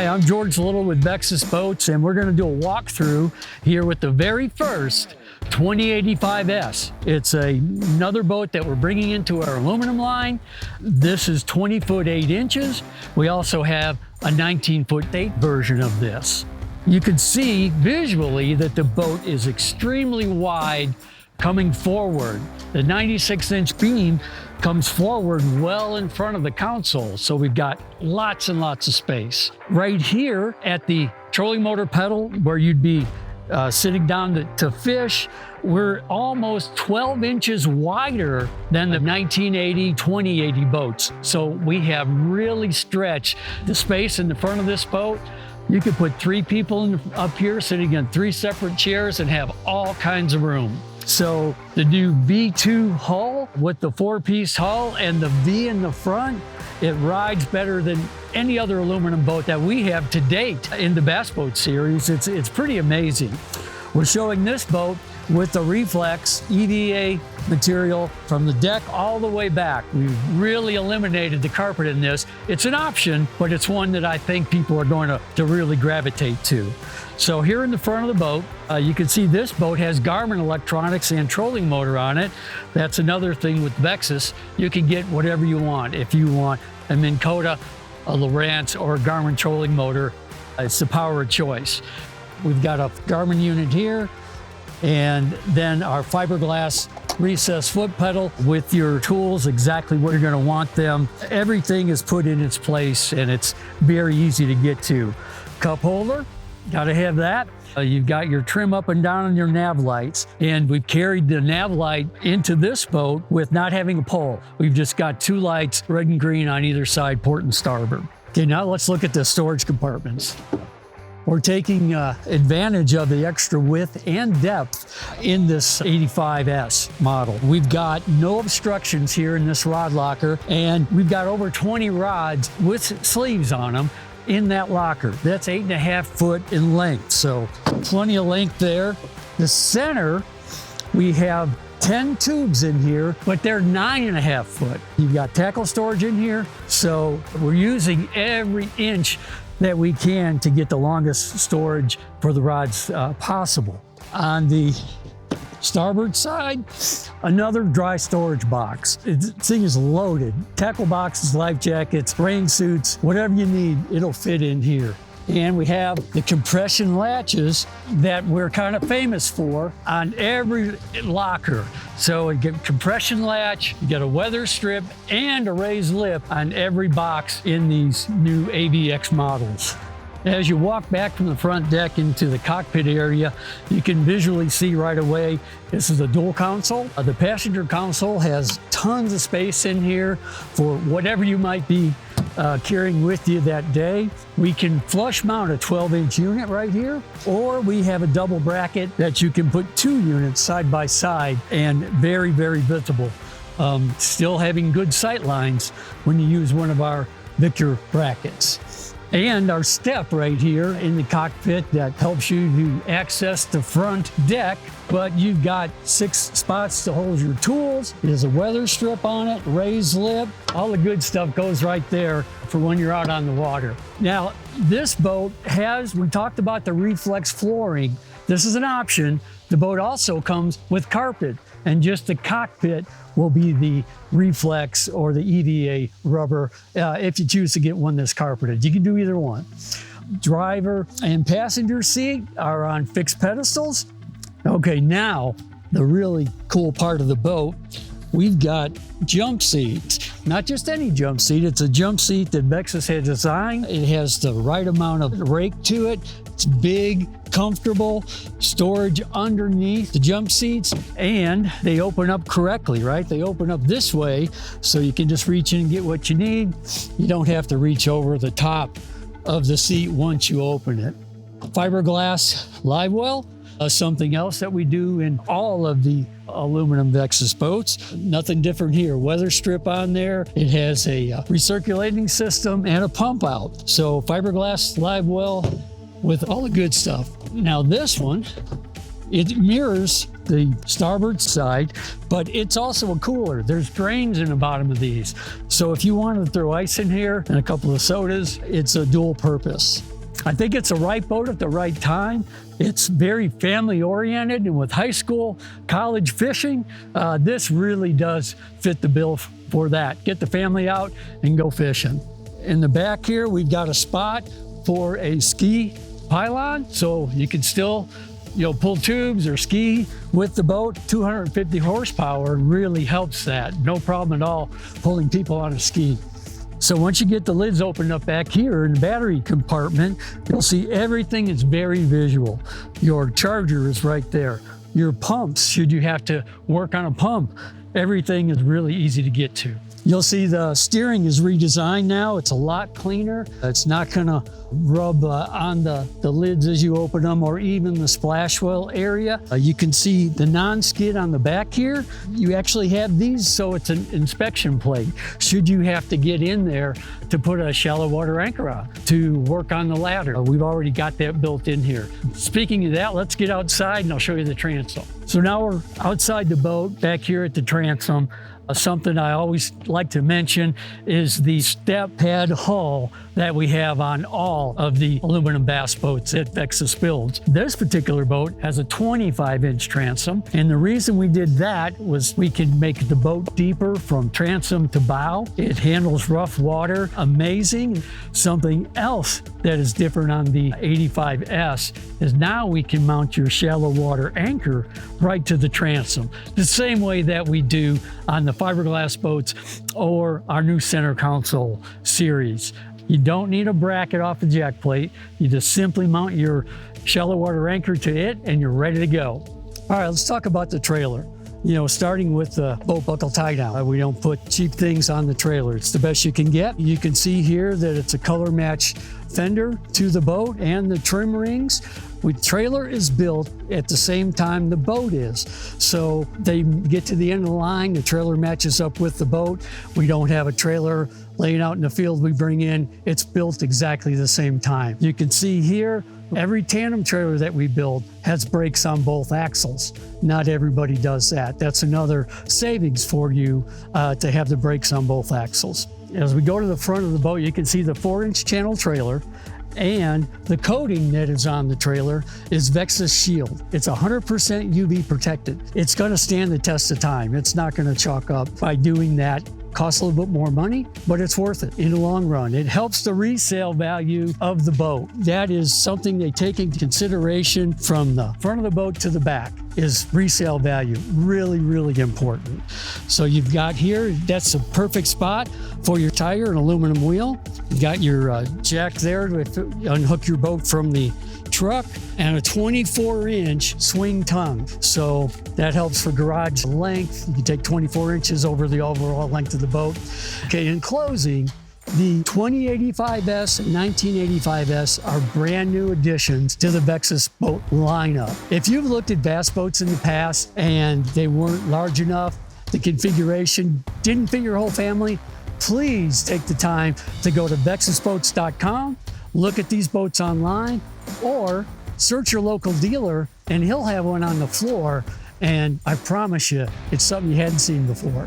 Hi, I'm George Little with Vexus Boats, and we're going to do a walkthrough here with the very first 2085s. It's another boat that we're bringing into our aluminum line. This is 20 foot 8 inches. We also have a 19 foot 8 version of this. You can see visually that the boat is extremely wide coming forward. The 96-inch beam comes forward well in front of the console, so we've got lots and lots of space. Right here at the trolling motor pedal, where you'd be sitting down to fish, we're almost 12 inches wider than the 1980, 2080 boats. So we have really stretched the space in the front of this boat. You could put 3 people up here sitting in 3 separate chairs and have all kinds of room. So the new V2 hull with the 4-piece hull and the V in the front, it rides better than any other aluminum boat that we have to date in the bass boat series. It's pretty amazing. We're showing this boat with the reflex EVA material from the deck all the way back. We've really eliminated the carpet in this. It's an option, but it's one that I think people are going to really gravitate to. So here in the front of the boat, you can see this boat has Garmin electronics and trolling motor on it. That's another thing with Vexus. You can get whatever you want. If you want a Minn Kota, a Lowrance, or a Garmin trolling motor, it's the power of choice. We've got a Garmin unit here, and then our fiberglass recessed foot pedal with your tools exactly where you're going to want them. Everything is put in its place, and it's very easy to get to. Cup holder, got to have that. You've got your trim up and down on your nav lights, and we've carried the nav light into this boat with not having a pole. We've just got 2 lights, red and green on either side, port and starboard. Okay, now let's look at the storage compartments. We're taking advantage of the extra width and depth in this 85S model. We've got no obstructions here in this rod locker, and we've got over 20 rods with sleeves on them in that locker. That's 8.5 foot in length, so plenty of length there. The center, we have 10 tubes in here, but they're 9.5 foot. You've got tackle storage in here, so we're using every inch that we can to get the longest storage for the rods possible. On the starboard side, another dry storage box. This thing is loaded. Tackle boxes, life jackets, rain suits, whatever you need, it'll fit in here. And we have the compression latches that we're kind of famous for on every locker. So you get compression latch, you get a weather strip, and a raised lip on every box in these new AVX models. As you walk back from the front deck into the cockpit area, you can visually see right away, this is a dual console. The passenger console has tons of space in here for whatever you might be carrying with you that day. We can flush mount a 12-inch unit right here, or we have a double bracket that you can put 2 units side by side and very, very visible. Still having good sight lines when you use one of our Victor brackets. And our step right here in the cockpit that helps you to access the front deck, but you've got 6 spots to hold your tools. There's a weather strip on it, raised lip, all the good stuff goes right there for when you're out on the water. Now, this boat has, we talked about the reflex flooring. This is an option. The boat also comes with carpet, and just the cockpit will be the reflex or the EVA rubber if you choose to get one that's carpeted. You can do either one. Driver and passenger seat are on fixed pedestals. Okay, now the really cool part of the boat, we've got jump seats. Not just any jump seat, it's a jump seat that Vexus had designed. It has the right amount of rake to it. It's big, comfortable, storage underneath the jump seats, and they open up correctly, right? They open up this way, so you can just reach in and get what you need. You don't have to reach over the top of the seat once you open it. Fiberglass Livewell, something else that we do in all of the aluminum Vexus boats. Nothing different here. Weather strip on there. It has a recirculating system and a pump out. So fiberglass Livewell with all the good stuff. Now this one, it mirrors the starboard side, but it's also a cooler. There's drains in the bottom of these. So if you wanted to throw ice in here and a couple of sodas, it's a dual purpose. I think it's a right boat at the right time. It's very family oriented, and with high school, college fishing, this really does fit the bill for that. Get the family out and go fishing. In the back here, we've got a spot for a ski pylon, so you can still pull tubes or ski with the boat. 250 horsepower really helps that. No problem at all pulling people on a ski. So once you get the lids opened up back here in the battery compartment, you'll see everything is very visual. Your charger is right there. Your pumps, should you have to work on a pump, everything is really easy to get to. You'll see the steering is redesigned now. It's a lot cleaner. It's not gonna rub on the lids as you open them, or even the splash well area. You can see the non-skid on the back here. You actually have these, so it's an inspection plate. Should you have to get in there to put a shallow water anchor on to work on the ladder, we've already got that built in here. Speaking of that, let's get outside and I'll show you the transom. So now we're outside the boat back here at the transom. Something I always like to mention is the step pad hull that we have on all of the aluminum bass boats that Vexus builds. This particular boat has a 25-inch transom, and the reason we did that was we can make the boat deeper from transom to bow. It handles rough water amazing. Something else that is different on the 85S is now we can mount your shallow water anchor right to the transom, the same way that we do on the fiberglass boats or our new center console series. You don't need a bracket off the jack plate. You just simply mount your shallow water anchor to it and you're ready to go. All right, let's talk about the trailer. Starting with the boat buckle tie down. We don't put cheap things on the trailer. It's the best you can get. You can see here that it's a color match fender to the boat and the trim rings. The trailer is built at the same time the boat is. So they get to the end of the line, the trailer matches up with the boat. We don't have a trailer laying out in the field we bring in. It's built exactly the same time. You can see here, every tandem trailer that we build has brakes on both axles. Not everybody does that. That's another savings for you to have the brakes on both axles. As we go to the front of the boat, you can see the 4-inch channel trailer, and the coating that is on the trailer is Vexus Shield. It's 100% UV protected. It's gonna stand the test of time. It's not gonna chalk up. By doing that, costs a little bit more money, but it's worth it in the long run. It helps the resale value of the boat. That is something they take into consideration from the front of the boat to the back, is resale value. Really, really important. So you've got here, that's a perfect spot for your tire and aluminum wheel. You got your jack there to unhook your boat from the truck, and a 24-inch swing tongue. So that helps for garage length. You can take 24 inches over the overall length of the boat. Okay, in closing, the 2085S and 1985S are brand new additions to the Vexus boat lineup. If you've looked at bass boats in the past and they weren't large enough, the configuration didn't fit your whole family, please take the time to go to vexusboats.com, look at these boats online, or search your local dealer and he'll have one on the floor, and I promise you it's something you hadn't seen before.